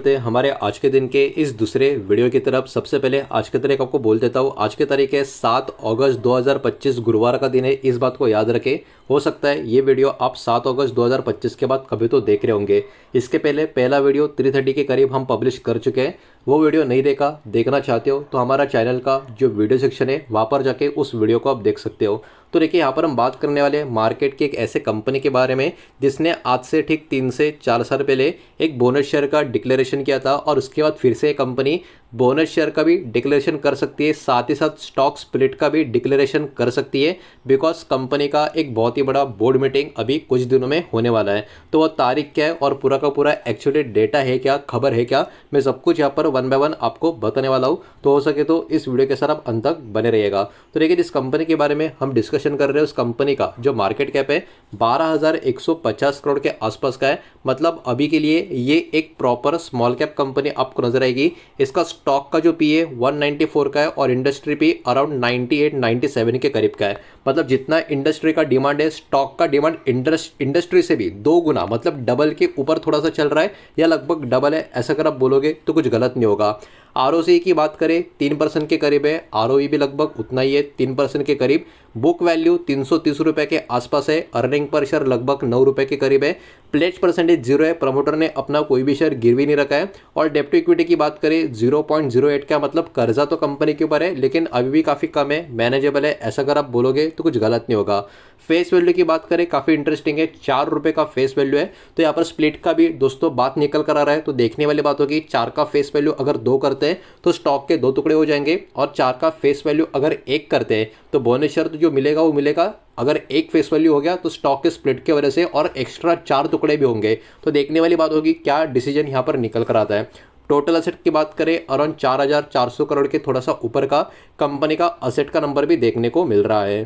बढ़ते हैं हमारे आज के दिन के इस दूसरे वीडियो की तरफ। सबसे पहले आज की तारीख आपको बोल देता हूँ। आज की तारीख है 7 अगस्त 2025, गुरुवार का दिन है। इस बात को याद रखें। हो सकता है ये वीडियो आप 7 अगस्त 2025 के बाद कभी तो देख रहे होंगे। इसके पहले पहला वीडियो 330 के करीब हम पब्लिश कर चुके हैं। वो वीडियो नहीं देखना चाहते हो तो हमारा चैनल का जो वीडियो सेक्शन है वहाँ पर जाके उस वीडियो को आप देख सकते हो। तो देखिए, यहाँ पर हम बात करने वाले मार्केट की एक ऐसे कंपनी के बारे में जिसने आज से ठीक 3 से 4 साल पहले एक बोनस शेयर का डिक्लेरेशन किया था, और उसके बाद फिर से कंपनी बोनस शेयर का भी डिक्लेरेशन कर सकती है, साथ ही साथ स्टॉक स्प्लिट का भी डिक्लेरेशन कर सकती है। बिकॉज कंपनी का एक बहुत ही बड़ा बोर्ड मीटिंग अभी कुछ दिनों में होने वाला है। तो वो तारीख क्या है और पूरा का पूरा एक्चुअली डेटा है क्या, खबर है क्या, मैं सब कुछ यहाँ पर 1 बाय 1 आपको बताने वाला हूँ। तो हो सके तो इस वीडियो के साथ आप अंत तक बने रहिएगा। तो देखिए, जिस कंपनी के बारे में हम डिस्कशन कर रहे हैं उस कंपनी का जो मार्केट कैप है 12,150 करोड़ के आसपास का है। मतलब अभी के लिए ये एक प्रॉपर स्मॉल कैप कंपनी आपको नजर आएगी। इसका स्टॉक का जो पी है 194 का है और इंडस्ट्री पी अराउंड 98-97 के करीब का है। मतलब जितना इंडस्ट्री का डिमांड है, स्टॉक का डिमांड इंडस्ट्री से भी 2 गुना, मतलब डबल के ऊपर थोड़ा सा चल रहा है, या लगभग डबल है। ऐसा अगर आप बोलोगे तो कुछ गलत नहीं होगा। आरओसी की बात करें 3% के करीब है, आरओई भी लगभग उतना ही है, 3% के करीब। बुक वैल्यू 330 रुपये के आसपास है। अर्निंग पर शेयर लगभग 9 रुपये के करीब है। प्लेज परसेंटेज 0 है, प्रमोटर ने अपना कोई भी शेयर गिरवी नहीं रखा है। और डेप्ट टू इक्विटी की बात करें 0.08 का, मतलब कर्जा तो कंपनी के ऊपर है लेकिन अभी भी काफ़ी कम है, मैनेजेबल है। ऐसा अगर आप बोलोगे तो कुछ गलत नहीं होगा। फेस वैल्यू की बात करें काफ़ी इंटरेस्टिंग है, 4 रुपये का फेस वैल्यू है। तो यहाँ पर स्प्लिट का भी दोस्तों बात निकल कर आ रहा है। तो देखने वाली बात होगी, 4 का फेस वैल्यू अगर 2 करते हैं तो स्टॉक के 2 टुकड़े हो जाएंगे, और 4 का फेस वैल्यू अगर 1 करते हैं तो बोनस शेयर तो जो मिलेगा वो मिलेगा। अगर 1 फेस वैल्यू हो गया तो स्टॉक के स्प्लिट की वजह से और एक्स्ट्रा 4 टुकड़े भी होंगे। तो देखने वाली बात होगी क्या डिसीजन यहाँ पर निकल कर आता है। टोटल असेट की बात करें अराउंड 4,400 करोड़ के थोड़ा सा ऊपर का कंपनी का असेट का नंबर भी देखने को मिल रहा है।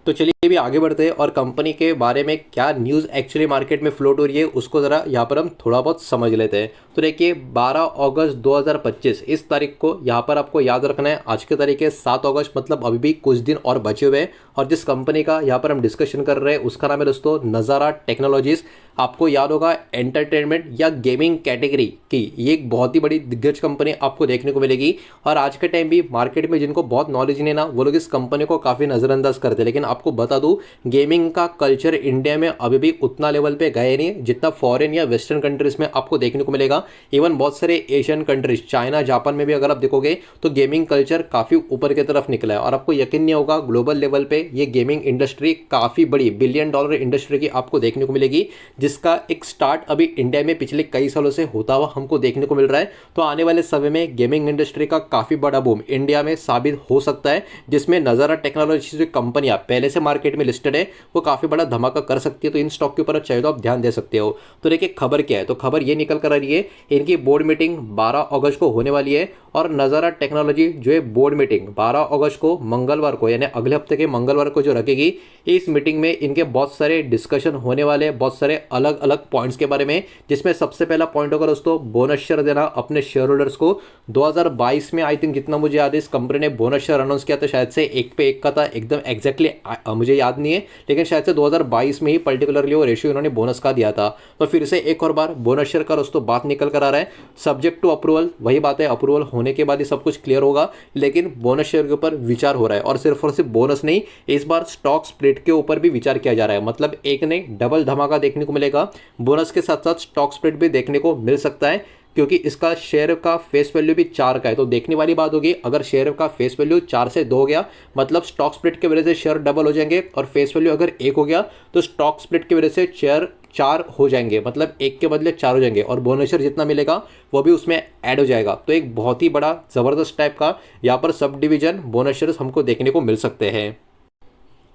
तो चलिए भी आगे बढ़ते हैं और कंपनी के बारे में क्या न्यूज़ एक्चुअली मार्केट में फ्लोट हो रही है उसको ज़रा यहाँ पर हम थोड़ा बहुत समझ लेते हैं। तो देखिए, 12 अगस्त 2025 इस तारीख को यहाँ पर आपको याद रखना है। आज की तारीख है 7 अगस्त, मतलब अभी भी कुछ दिन और बचे हुए हैं। और जिस कंपनी का यहाँ पर हम डिस्कशन कर रहे हैं उसका नाम है दोस्तों नज़ारा टेक्नोलॉजीज। आपको याद होगा एंटरटेनमेंट या गेमिंग कैटेगरी की ये एक बहुत ही बड़ी दिग्गज कंपनी आपको देखने को मिलेगी। और आज के टाइम भी मार्केट में जिनको बहुत नॉलेज नहीं ना, वो लोग इस कंपनी को काफ़ी नज़रअंदाज करते हैं। लेकिन आपको बता दूं, गेमिंग का कल्चर इंडिया में अभी भी उतना लेवल पे गए नहीं जितना फॉरेन या वेस्टर्न कंट्रीज में आपको देखने को मिलेगा। इवन बहुत सारे एशियन कंट्रीज, चाइना, जापान में भी अगर आप देखोगे तो गेमिंग कल्चर काफ़ी ऊपर की तरफ निकला है। और आपको यकीन नहीं होगा, ग्लोबल लेवल पे ये गेमिंग इंडस्ट्री काफ़ी बड़ी $1 बिलियन इंडस्ट्री की आपको देखने को मिलेगी, जिसका एक स्टार्ट अभी इंडिया में पिछले कई सालों से होता हुआ हमको देखने को मिल रहा है। तो आने वाले समय में गेमिंग इंडस्ट्री का काफ़ी बड़ा बूम इंडिया में साबित हो सकता है, जिसमें नज़ारा टेक्नोलॉजी जो कंपनियां पहले से मार्केट में लिस्टेड है वो काफ़ी बड़ा धमाका कर सकती है। तो इन स्टॉक के ऊपर चाहिए तो आप ध्यान दे सकते हो। तो देखिए, खबर क्या है, तो खबर ये निकल कर आ रही है, इनकी बोर्ड मीटिंग 12 अगस्त को होने वाली है। और नज़ारा टेक्नोलॉजी जो है बोर्ड मीटिंग 12 अगस्त को मंगलवार को, यानी अगले हफ्ते के मंगलवार को जो रखेगी, इस मीटिंग में इनके बहुत सारे डिस्कशन होने वाले हैं, बहुत सारे अलग अलग पॉइंट्स के बारे में। जिसमें सबसे पहला पॉइंट होगा दोस्तों बोनस शेयर देना अपने शेयर होल्डर्स को। 2022 में आई थिंक, जितना मुझे याद है, इस कंपनी ने बोनस शेयर अनाउंस किया था, शायद से 1 पे 1 का था, एकदम एग्जैक्टली मुझे याद नहीं है, लेकिन शायद से 2022 में ही पर्टिकुलरली वो रेशियो इन्होंने बोनस का दिया था। तो फिर से एक और बार बोनस शेयर का दोस्तों बात निकल कर आ रहा है। सब्जेक्ट टू अप्रूवल, वही बात है, अप्रूवल होने के बाद ही सब कुछ क्लियर होगा, लेकिन बोनस शेयर के ऊपर विचार हो रहा है। और सिर्फ बोनस नहीं, इस बार स्टॉक स्प्लिट के ऊपर भी विचार किया जा रहा है। मतलब एक नहीं, डबल धमाका देखने को मिलेगा। बोनस के साथ साथ स्टॉक स्प्लिट भी देखने को मिल सकता है, क्योंकि इसका शेयर का फेस वैल्यू भी 4 का है। तो देखने वाली बात होगी, अगर शेयर का फेस वैल्यू 4 से 2 हो गया, मतलब स्टॉक स्प्लिट की वजह से शेयर डबल हो जाएंगे। और फेस वैल्यू अगर 1 हो गया तो स्टॉक स्प्लिट की वजह से शेयर 4 हो जाएंगे, मतलब 1 के बदले 4 हो जाएंगे। और बोनस शेयर जितना मिलेगा वो भी उसमें ऐड हो जाएगा। तो एक बहुत ही बड़ा ज़बरदस्त टाइप का यहाँ पर सब डिवीजन बोनस शेयर हमको देखने को मिल सकते हैं।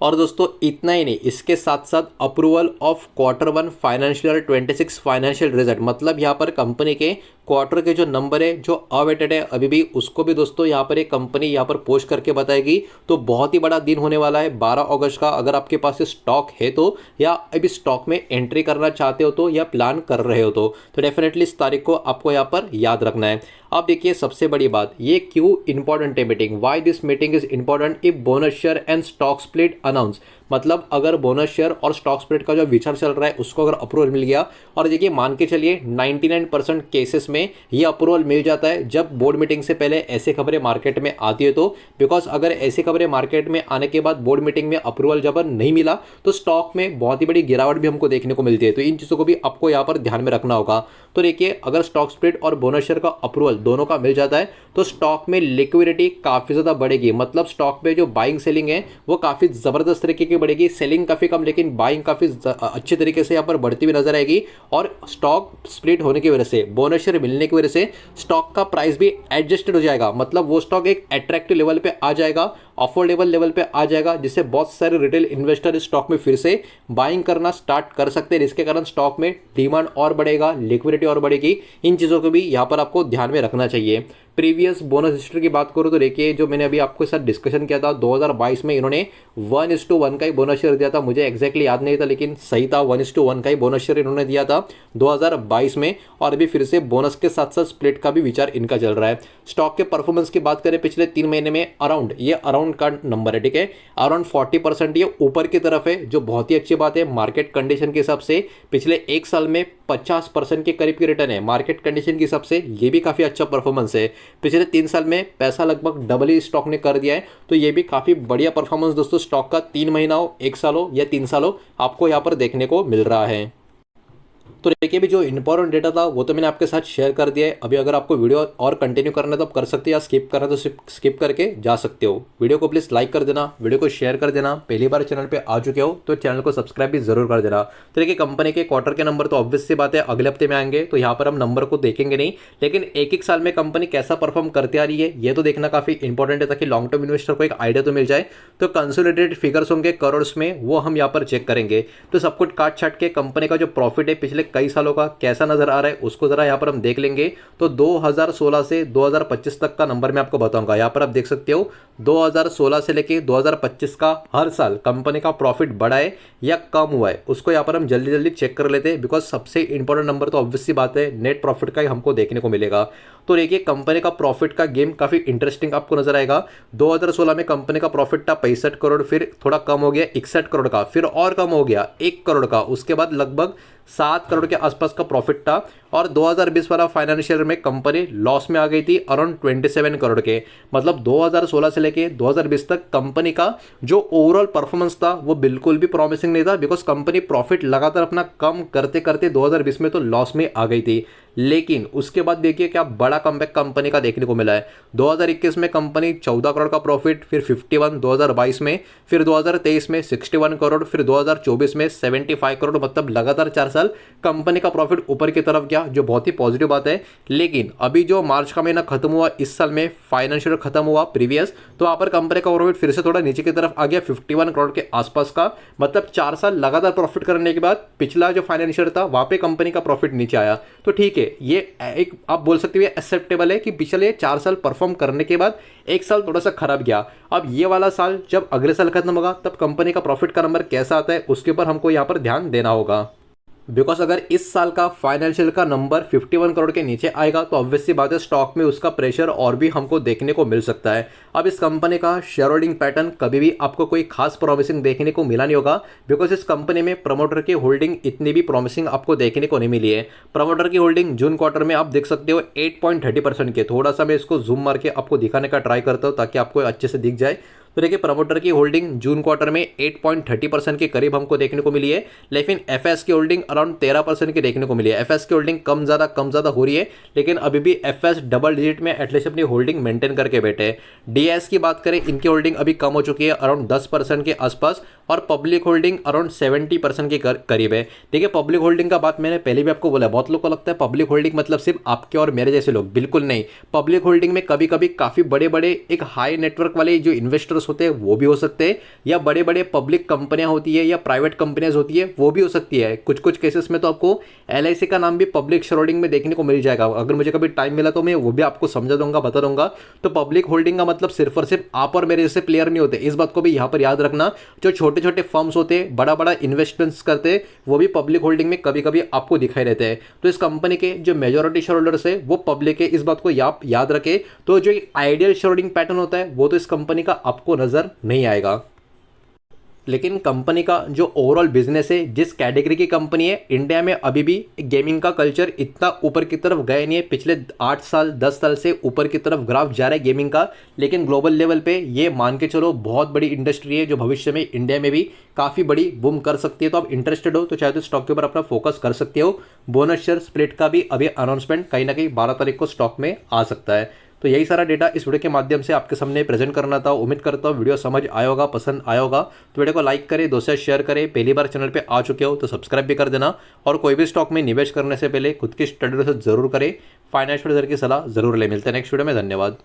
और दोस्तों इतना ही नहीं, इसके साथ साथ approval of Q1 financial year 26 financial result, मतलब यहाँ पर कंपनी के क्वार्टर के जो नंबर है जो अवेटेड है अभी भी, उसको भी दोस्तों यहाँ पर एक कंपनी यहाँ पर पोस्ट करके बताएगी। तो बहुत ही बड़ा दिन होने वाला है 12 अगस्त का। अगर आपके पास स्टॉक है तो, या अभी स्टॉक में एंट्री करना चाहते हो तो, या प्लान कर रहे हो तो डेफिनेटली इस तारीख को आपको यहाँ पर याद रखना है। अब देखिए, सबसे बड़ी बात, ये क्यों इंपॉर्टेंट है meeting, why this meeting is important if bonus share and stock split announce. मतलब अगर बोनस शेयर और स्टॉक स्प्लिट का जो विचार चल रहा है उसको अगर अप्रूवल मिल गया, और देखिए मान के चलिए 99% केसेस में ये अप्रूवल मिल जाता है जब बोर्ड मीटिंग से पहले ऐसी खबरें मार्केट में आती है तो, बिकॉज अगर ऐसी खबरें मार्केट में आने के बाद बोर्ड मीटिंग में अप्रूवल जब नहीं मिला तो स्टॉक में बहुत ही बड़ी गिरावट भी हमको देखने को मिलती है। तो इन चीज़ों को भी आपको यहाँ पर ध्यान में रखना होगा। तो देखिए अगर स्टॉक स्प्लिट और बोनस शेयर का अप्रूवल दोनों का मिल जाता है तो स्टॉक में लिक्विडिटी काफ़ी ज़्यादा बढ़ेगी, मतलब स्टॉक में जो बाइंग सेलिंग है वो काफ़ी ज़बरदस्त तरीके की बढ़ेगी। सेलिंग काफ़ी कम लेकिन बाइंग काफ़ी अच्छे तरीके से यहाँ पर बढ़ती हुई नजर आएगी। और स्टॉक स्प्लिट होने की वजह से, बोनस शेयर मिलने की वजह से स्टॉक का प्राइस भी एडजस्टेड हो जाएगा, मतलब वो स्टॉक एक अट्रैक्टिव लेवल पे आ जाएगा, अफोर्डेबल लेवल पे आ जाएगा, जिससे बहुत सारे रिटेल इन्वेस्टर इस स्टॉक में फिर से बाइंग करना स्टार्ट कर सकते हैं, जिसके कारण स्टॉक में डिमांड और बढ़ेगा, लिक्विडिटी और बढ़ेगी। इन चीज़ों को भी यहाँ पर आपको ध्यान में रखना चाहिए। प्रीवियस बोनस हिस्ट्री की बात करूँ तो देखिए जो मैंने अभी आपके साथ डिस्कशन किया था 2022 में इन्होंने 1:1 का ही बोनस शेयर दिया था, मुझे एग्जैक्टली याद नहीं था लेकिन सही था, 1:1 का ही बोनस शेयर इन्होंने दिया था 2022 में। और अभी फिर से बोनस के साथ साथ स्प्लिट का भी विचार इनका चल रहा है। स्टॉक के परफॉर्मेंस की बात करें पिछले 3 महीने में अराउंड, ये अराउंड का नंबर है, ठीक है, अराउंड 40% ये ऊपर की तरफ है, जो बहुत ही अच्छी बात है। मार्केट कंडीशन के हिसाब से पिछले 1 साल में 50% के करीब की रिटर्न है, मार्केट कंडीशन के हिसाब से ये भी काफ़ी अच्छा परफॉर्मेंस है। पिछले 3 साल में पैसा लगभग डबल ही स्टॉक ने कर दिया है, तो ये भी काफ़ी बढ़िया परफॉर्मेंस दोस्तों स्टॉक का 3 महीना हो, 1 साल हो या 3 साल हो, आपको यहाँ पर देखने को मिल रहा है। तो देखिए भी जो इंपॉर्टेंट डेटा था वो तो मैंने आपके साथ शेयर कर दिया है। अभी अगर आपको वीडियो और कंटिन्यू करना है तो आप कर सकते हो, या स्किप करना है तो स्किप करके जा सकते हो। वीडियो को प्लीज़ लाइक कर देना, वीडियो को शेयर कर देना। पहली बार चैनल पे आ चुके हो तो चैनल को सब्सक्राइब भी जरूर कर देना। तो देखिए कंपनी के क्वार्टर के नंबर तो ऑब्वियस सी बात है अगले हफ्ते में आएंगे, तो यहाँ पर हम नंबर को देखेंगे नहीं, लेकिन एक साल में कंपनी कैसा परफॉर्म करती आ रही है ये तो देखना काफ़ी इंपॉर्टेंट है, ताकि लॉन्ग टर्म इन्वेस्टर को एक आइडिया तो मिल जाए। तो कंसोलिडेटेड फिगर्स होंगे करोड़ में, वो हम यहाँ पर चेक करेंगे। तो सब कुछ काट छाट के कंपनी का जो प्रॉफिट है पिछले कई सालों का कैसा नजर आ रहा है उसको जरा यहाँ पर हम देख लेंगे। तो 2016 से 2025 तक का नंबर मैं आपको बताऊंगा। यहाँ पर आप देख सकते हो 2016 से लेके 2025 का हर साल कंपनी का प्रॉफिट बढ़ा है या कम हुआ है, उसको यहाँ पर हम जल्दी जल्दी चेक कर लेते हैं, बिकॉज सबसे इंपॉर्टेंट नंबर तो ऑब्वियस सी बात है नेट प्रॉफिट का ही हमको देखने को मिलेगा। तो देखिए कंपनी का प्रॉफिट का गेम काफी इंटरेस्टिंग आपको नजर आएगा। 2016 में कंपनी का प्रॉफिट था 65 करोड़, फिर थोड़ा कम हो गया 61 करोड़ का, फिर और कम हो गया 1 करोड़ का, उसके बाद लगभग 7 करोड़ के आसपास का प्रॉफिट था। और 2020 वाला फाइनेंशियल में कंपनी लॉस में आ गई थी अराउंड 27 करोड़ के। मतलब 2016 से लेके 2020 तक कंपनी का जो ओवरऑल परफॉर्मेंस था वो बिल्कुल भी प्रॉमिसिंग नहीं था, बिकॉज कंपनी प्रॉफिट लगातार अपना कम करते करते 2020 में तो लॉस में आ गई थी। लेकिन उसके बाद देखिए क्या बड़ा कमबैक कंपनी का देखने को मिला है। 2021 में कंपनी 14 करोड़ का प्रॉफिट, फिर 51 2022 में, फिर 2023 में 61 करोड़, फिर 2024 में 75 करोड़। मतलब लगातार 4 साल कंपनी का प्रॉफिट ऊपर की तरफ गया, जो बहुत ही पॉजिटिव बात है। लेकिन अभी जो मार्च का महीना खत्म हुआ, इस साल में फाइनेंशियल खत्म हुआ प्रीवियस, तो वहां पर कंपनी का प्रॉफिट फिर से थोड़ा नीचे की तरफ आ गया 51 करोड़ के आसपास का। मतलब 4 साल लगातार प्रॉफिट करने के बाद पिछला जो फाइनेंशियल था वहां पे कंपनी का प्रॉफिट नीचे आया। तो ठीक है, ये एक आप बोल सकते हो एक्सेप्टेबल है कि पिछले 4 साल परफॉर्म करने के बाद 1 साल थोड़ा सा खराब गया। अब ये वाला साल जब अगले साल खत्म होगा तब कंपनी का प्रॉफिट का नंबर कैसा आता है उसके ऊपर हमको यहाँ पर ध्यान देना होगा। बिकॉज अगर इस साल का फाइनेंशियल का नंबर 51 करोड़ के नीचे आएगा तो ऑब्वियसली बात है स्टॉक में उसका प्रेशर और भी हमको देखने को मिल सकता है। अब इस कंपनी का शेयर होल्डिंग पैटर्न कभी भी आपको कोई खास प्रॉमिसिंग देखने को मिला नहीं होगा, बिकॉज इस कंपनी में प्रमोटर की होल्डिंग इतनी भी प्रॉमिसिंग आपको देखने को नहीं मिली है। प्रमोटर की होल्डिंग जून क्वार्टर में आप देख सकते हो 8.30% के। थोड़ा सा मैं इसको जूम मार के आपको दिखाने का ट्राई करता हूँ ताकि आपको अच्छे से दिख जाए। तो देखिए प्रमोटर की होल्डिंग जून क्वार्टर में 8.30% के करीब हमको देखने को मिली है, लेकिन एफएस की होल्डिंग अराउंड 13% की देखने को मिली है। एफएस की होल्डिंग कम ज़्यादा हो रही है, लेकिन अभी भी एफएस डबल डिजिट में एटलीस्ट अपनी होल्डिंग मेंटेन करके बैठे हैं। डीएस की बात करें, इनकी होल्डिंग अभी कम हो चुकी है अराउंड 10% के आसपास, और पब्लिक होल्डिंग अराउंड 70% के करीब है। देखिए पब्लिक होल्डिंग का बात मैंने पहले भी आपको बोला, बहुत लोग को लगता है पब्लिक होल्डिंग मतलब सिर्फ आपके और मेरे जैसे लोग, बिल्कुल नहीं। पब्लिक होल्डिंग में कभी कभी काफ़ी बड़े बड़े एक हाई नेटवर्क वाले जो इन्वेस्टर्स होते हैं वो भी हो सकते हैं, या बड़े बड़े पब्लिक कंपनियां होती है या प्राइवेट कंपनियां होती है वो भी हो सकती है। कुछ कुछ केसेस में तो आपको एलआईसी का नाम भी पब्लिक शेयर होल्डिंग में देखने को मिल जाएगा। अगर मुझे कभी टाइम मिला तो मैं वो भी आपको समझा दूंगा, बता दूंगा। तो पब्लिक होल्डिंग का मतलब सिर्फ और सिर्फ आप और मेरे जैसे प्लेयर नहीं होते, इस बात को भी यहाँ पर याद रखना। जो छोटे छोटे फर्म्स होते हैं, बड़ा बड़ा इन्वेस्टमेंट्स करते हैं, वो भी पब्लिक होल्डिंग में कभी कभी आपको दिखाई देते हैं। तो इस कंपनी के जो मेजोरिटी शेयर होल्डर्स है वो पब्लिक है, इस बात को याद रखे। तो जो आइडियल शेयर होल्डिंग पैटर्न होता है वो तो इस कंपनी का आपको नजर नहीं आएगा। लेकिन कंपनी का जो ओवरऑल बिजनेस है, जिस कैटेगरी की कंपनी है, इंडिया में अभी भी गेमिंग का कल्चर इतना ऊपर की तरफ गए नहीं है। पिछले 8 साल 10 साल से ऊपर की तरफ ग्राफ जा रहा है गेमिंग का, लेकिन ग्लोबल लेवल पे ये मान के चलो बहुत बड़ी इंडस्ट्री है जो भविष्य में इंडिया में भी काफ़ी बड़ी बूम कर सकती है। तो आप इंटरेस्टेड हो तो चाहे तो स्टॉक के ऊपर अपना फोकस कर सकते हो। बोनस शेयर स्प्लिट का भी अभी अनाउंसमेंट कहीं ना कहीं 12 तारीख को स्टॉक में आ सकता है। तो यही सारा डेटा इस वीडियो के माध्यम से आपके सामने प्रेजेंट करना था। उम्मीद करता हूँ वीडियो समझ आया होगा, पसंद आया होगा। तो वीडियो को लाइक करें, दोस्तों से शेयर करें। पहली बार चैनल पे आ चुके हो तो सब्सक्राइब भी कर देना, और कोई भी स्टॉक में निवेश करने से पहले खुद की स्टडी रिसर्च जरूर करें, फाइनेंशियल एडवाइजर की सलाह जरूर ले। मिलते हैं नेक्स्ट वीडियो में, धन्यवाद।